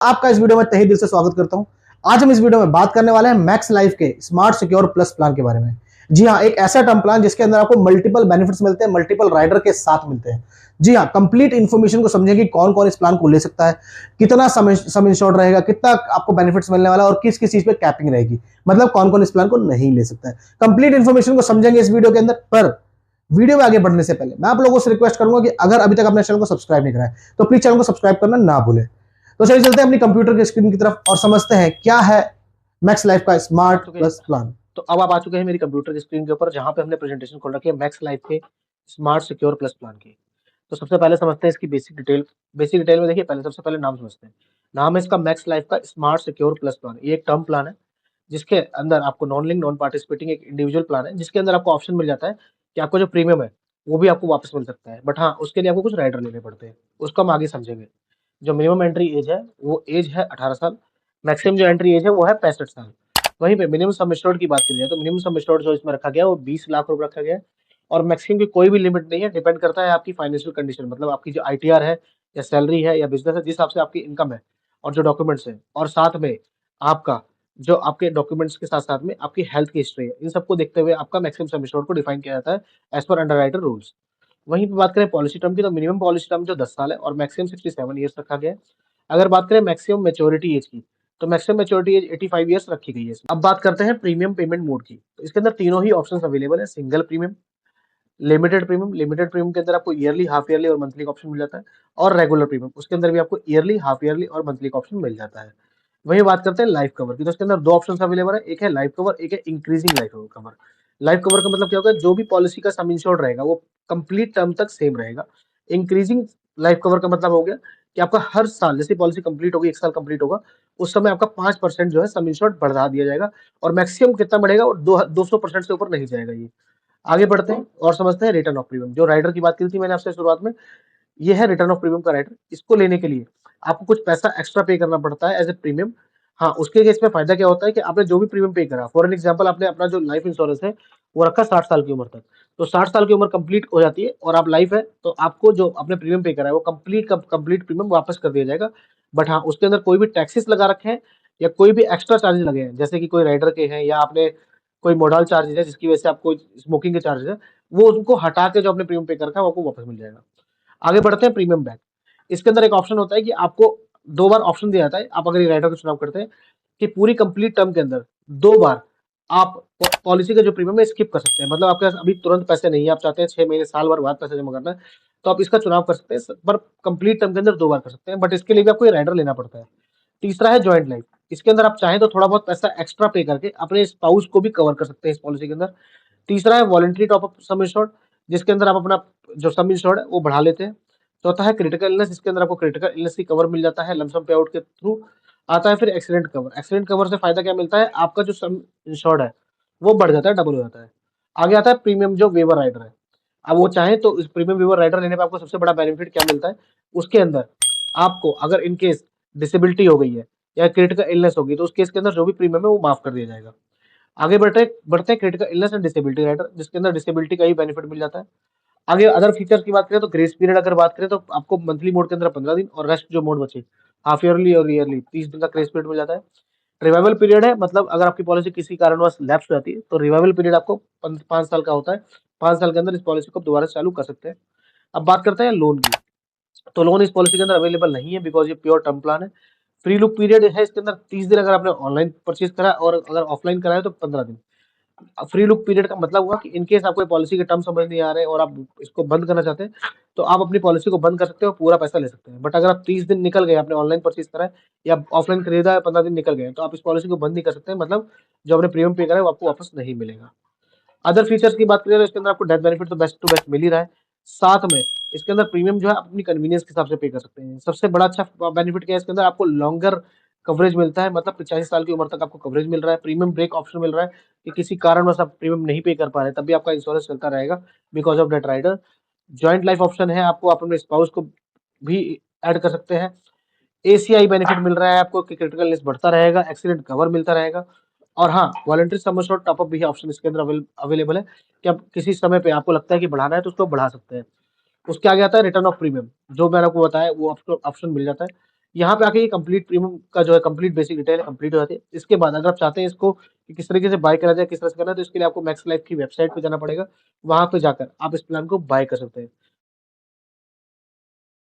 आपका इस वीडियो में तहे दिल से स्वागत करता हूं। आज हम इस वीडियो में बात करने वाले हैं मैक्स लाइफ के स्मार्ट सिक्योर प्लस प्लान के बारे में। जी हाँ, एक ऐसा टर्म प्लान जिसके अंदर आपको मल्टीपल बेनिफिट्स मिलते हैं, मल्टीपल राइडर के साथ मिलते हैं। जी हाँ, कंप्लीट इन्फॉर्मेशन को समझेंगे, कौन कौन इस प्लान को ले सकता है, कितना सम इंश्योर्ड रहेगा, कितना आपको बेनिफिट्स मिलने वाला है और किस किस चीज पे कैपिंग रहेगी, मतलब कौन कौन इस प्लान को नहीं ले सकता है। कंप्लीट इन्फॉर्मेशन को समझेंगे इस वीडियो के अंदर। पर वीडियो में आगे बढ़ने से पहले मैं आप लोगों से रिक्वेस्ट करूंगा कि अगर अभी तक अपने चैनल को सब्सक्राइब नहीं करा है तो प्लीज चैनल को सब्सक्राइब करना ना भूलें। तो चलिए चलते हैं अपनी कंप्यूटर की स्क्रीन की तरफ और समझते हैं क्या है मैक्स लाइफ का स्मार्ट प्लस प्लान। तो अब आप आ चुके हैं मेरी कंप्यूटर की स्क्रीन के ऊपर, जहां पे हमने प्रेजेंटेशन खोल रखी है मैक्स लाइफ के स्मार्ट सिक्योर प्लस प्लान की। तो सबसे पहले समझते हैं इसकी बेसिक डिटेल। बेसिक डिटेल में देखिए, सबसे पहले नाम समझते हैं। नाम है इसका मैक्स लाइफ का स्मार्ट सिक्योर प्लस प्लान। ये एक टर्म प्लान है जिसके अंदर आपको नॉन लिंक नॉन पार्टिसिपेटिंग एक इंडिविजुअल प्लान है, जिसके अंदर आपको ऑप्शन मिल जाता है कि आपको जो प्रीमियम है वो भी आपको वापस मिल सकता है। बट हाँ, उसके लिए आपको कुछ राइडर लेने पड़ते हैं, उसको हम आगे समझेंगे। जो मिनिमम एंट्री एज है वो एज है 18 साल। मैक्सिमम जो एंट्री एज है वो है 65 साल। वहीं पे मिनिमम सम एश्योर्ड की बात की जाए तो मिनिमम सम एश्योर्ड जो इसमें रखा गया है वो 20 लाख रुपए रखा गया है। और मैक्सिमम की कोई भी लिमिट नहीं है, डिपेंड करता है आपकी फाइनेंशियल कंडीशन, मतलब आपकी जो आईटीआर है या सैलरी है या बिजनेस है, जिस हिसाब से आपकी इनकम है और जो डॉक्यूमेंट्स है, और साथ में आपका जो आपके डॉक्यूमेंट्स के साथ साथ में आपकी हेल्थ की हिस्ट्री है, इन सबको देखते हुए आपका मैक्सिमम सम एश्योर्ड को डिफाइन किया जाता है एज पर अंडरराइटर रूल्स। वहीं पे बात करें पॉलिसी टर्म की, तो मिनिमम पॉलिसी टर्म जो 10 साल है और मैक्सिमम 67 ईयर्स रखा गया है। अगर बात करें मैक्सिमम मैच्योरिटी एज की, तो मैक्सिमम मैच्योरिटी एज 85 ईयर्स रखी गई है। अब बात करते हैं प्रीमियम पेमेंट मोड की। तो इसके अंदर तीनों ही ऑप्शंस अवेलेबल है, single premium, limited premium. Limited premium के अंदर आपको ईयरली, हाफ ईयरली और मंथली का ऑप्शन मिल जाता है। और रेगुलर प्रीमियम, उसके अंदर भी आपको ईयरली, हाफ ईयरली और मंथली का ऑप्शन मिल जाता है। वही बात करते हैं लाइफ कवर की, तो इसके अंदर दो ऑप्शन अवेलेबल है, एक है लाइफ कवर, एक है increasing life cover. Life cover का मतलब क्या होगा, जो भी पॉलिसी का सम इंश्योर्ड रहेगा वो कंप्लीट टर्म तक सेम रहेगा। इंक्रीजिंग लाइफ कवर का मतलब हो गया कि आपका हर साल, जैसे पॉलिसी कंप्लीट होगी, 1 साल कंप्लीट होगा, उस समय आपका 5% जो है सम इंश्योर्ड बढ़ा दिया जाएगा। और मैक्सिमम कितना बढ़ेगा, और 200% से ऊपर नहीं जाएगा ये। आगे बढ़ते हैं और समझते हैं रिटर्न ऑफ प्रीमियम। जो राइडर की बात की थी मैंने आपसे शुरुआत में, ये है रिटर्न ऑफ प्रीमियम का राइडर। इसको लेने के लिए आपको कुछ पैसा एक्स्ट्रा पे करना पड़ता है एज ए प्रीमियम। हाँ, उसके केस में फायदा क्या होता है कि आपने जो भी प्रीमियम पे करा, फॉर एन एग्जाम्पल आपने अपना जो लाइफ इंश्योरेंस है वो रखा 60 साल की उम्र तक, तो 60 साल की उम्र कंप्लीट हो जाती है और आप लाइफ है, तो आपको जो आपने प्रीमियम पे करा है वो कंप्लीट प्रीमियम वापस कर दिया जाएगा। बट हाँ, उसके अंदर कोई भी टैक्सेस लगा रखे हैं या कोई भी एक्स्ट्रा चार्जेस लगे हैं, जैसे कि कोई राइडर के हैं या आपने कोई मोडाल चार्जेस है जिसकी वजह से आपको स्मोकिंग के चार्जेस है, वो उनको हटा के जो आपने प्रीमियम पे कर रखा है वो आपको वापस मिल जाएगा। आगे बढ़ते हैं प्रीमियम बैक। इसके अंदर एक ऑप्शन होता है कि आपको 2 बार ऑप्शन दिया जाता है, आप अगर ये राइडर का चुनाव करते हैं कि पूरी कंप्लीट टर्म के अंदर 2 बार आप पॉलिसी का जो प्रीमियम है स्किप कर सकते हैं। मतलब आपके पास अभी तुरंत पैसे नहीं है, आप चाहते हैं 6 महीने, साल भर बाद पैसे जमा करना है, तो आप इसका चुनाव कर सकते हैं, पर कंप्लीट टर्म के अंदर 2 बार कर सकते हैं। बट इसके लिए भी आपको ये राइडर लेना पड़ता है। तीसरा है जॉइंट लाइफ। इसके अंदर आप चाहें तो थोड़ा बहुत पैसा एक्स्ट्रा पे करके अपने स्पाउस को भी कवर कर सकते हैं इस पॉलिसी के अंदर। तीसरा है voluntary top up some insured, जिसके अंदर आप अपना जो सम इंश्योर्ड है वो बढ़ा लेते हैं। चौथा है क्रिटिकल इलनेस, इसके अंदर आपको क्रिटिकल इलनेस की कवर मिल जाता है लमसम पे आउट के थ्रू। आता है फिर एक्सीडेंट कवर। एक्सीडेंट कवर से फायदा क्या मिलता है, आपका जो सम इंश्योर्ड है वो बढ़ जाता है, डबल हो जाता है। आगे आता है प्रीमियम जो वेवर राइडर है। अब वो चाहे तो इस प्रीमियम वेवर राइडर लेने पे आपको सबसे बड़ा बेनिफिट क्या मिलता है, उसके अंदर आपको अगर इन केस डिसेबिलिटी हो गई है या क्रिटिकल इलनेस होगी, तो उस केस के अंदर जो भी प्रीमियम है वो माफ कर दिया जाएगा। आगे बढ़ते हैं critical illness and disability rider, जिसके अंदर डिसेबिलिटी का ही बेनिफिट मिल जाता है। आगे अदर फीचर्स की बात करें तो ग्रेस पीरियड अगर बात करें तो आपको मंथली मोड के अंदर 15 दिन और रेस्ट जो मोड बचे हाफ ईयरली और ईयरली 30 दिन का ग्रेस पीरियड मिल जाता है। रिवाइवल पीरियड है, मतलब अगर आपकी पॉलिसी किसी कारणवश लैप्स हो जाती है तो रिवाइवल पीरियड आपको 5 साल का होता है। 5 साल के अंदर इस पॉलिसी को दोबारा चालू कर सकते हैं। अब बात करते हैं लोन की। तो लोन इस पॉलिसी के अंदर अवेलेबल नहीं है, बिकॉज ये प्योर टर्म प्लान है। फ्री लुक पीरियड है इसके अंदर 30 दिन, अगर आपने ऑनलाइन परचेज करा और अगर ऑफलाइन करा है तो 15 दिन। फ्री लुक पीरियड का मतलब हुआ कि इन केस आपको पॉलिसी के टर्म समझ नहीं आ रहे और आप इसको बंद करना चाहते हैं, तो आप अपनी पॉलिसी को बंद कर सकते हो, पूरा पैसा ले सकते हैं। बट अगर आप 30 दिन निकल गए, आपने ऑनलाइन परचेज करा है या ऑफलाइन खरीदा है, 15 दिन निकल गए, तो आप इस पॉलिसी को बंद नहीं कर सकते हैं, मतलब जो आपने प्रीमियम पे करा है वो आपको वापस नहीं मिलेगा। अदर फीचर्स की बात करें तो इसके अंदर आपको डेथ बेनिफिट तो बेस्ट टू बेस्ट मिल ही रहा है। साथ में इसके अंदर प्रीमियम जो है आप अपनी कन्वीनियंस के हिसाब से पे कर सकते हैं। सबसे बड़ा अच्छा बेनिफिट क्या है, इसके अंदर आपको लॉन्गर कवरेज मिलता है, मतलब 85 साल की उम्र तक आपको कवरेज मिल रहा है। प्रीमियम ब्रेक ऑप्शन मिल रहा है कि किसी कारणवश आप प्रीमियम नहीं पे कर पा रहे तब भी आपका इंश्योरेंस चलता रहेगा because of that rider. Joint life option है, आपको आप अपने स्पाउस को भी ऐड कर सकते हैं। एसीआई बेनिफिट मिल रहा है आपको कि क्रिटिकल इलनेस बढ़ता रहेगा, एक्सीडेंट कवर मिलता रहेगा। और हाँ, voluntary sum assured top up भी ऑप्शन इसके अंदर अवेलेबल है कि आप किसी समय पे आपको लगता है कि बढ़ाना है तो उसको बढ़ा सकते हैं। उसके आगे आता है रिटर्न ऑफ प्रीमियम, जो मैंने आपको बताया वो ऑप्शन मिल जाता है यहाँ पे आके ये कंप्लीट प्रीमियम का जो है कंप्लीट बेसिक डिटेल कंप्लीट हो जाती है। इसके बाद अगर आप चाहते हैं इसको कि किस तरीके से बाय करा जाए, किस तरह से करना है, तो इसके लिए आपको मैक्स लाइफ की वेबसाइट पे जाना पड़ेगा। वहाँ पे जाकर आप इस प्लान को बाय कर सकते हैं।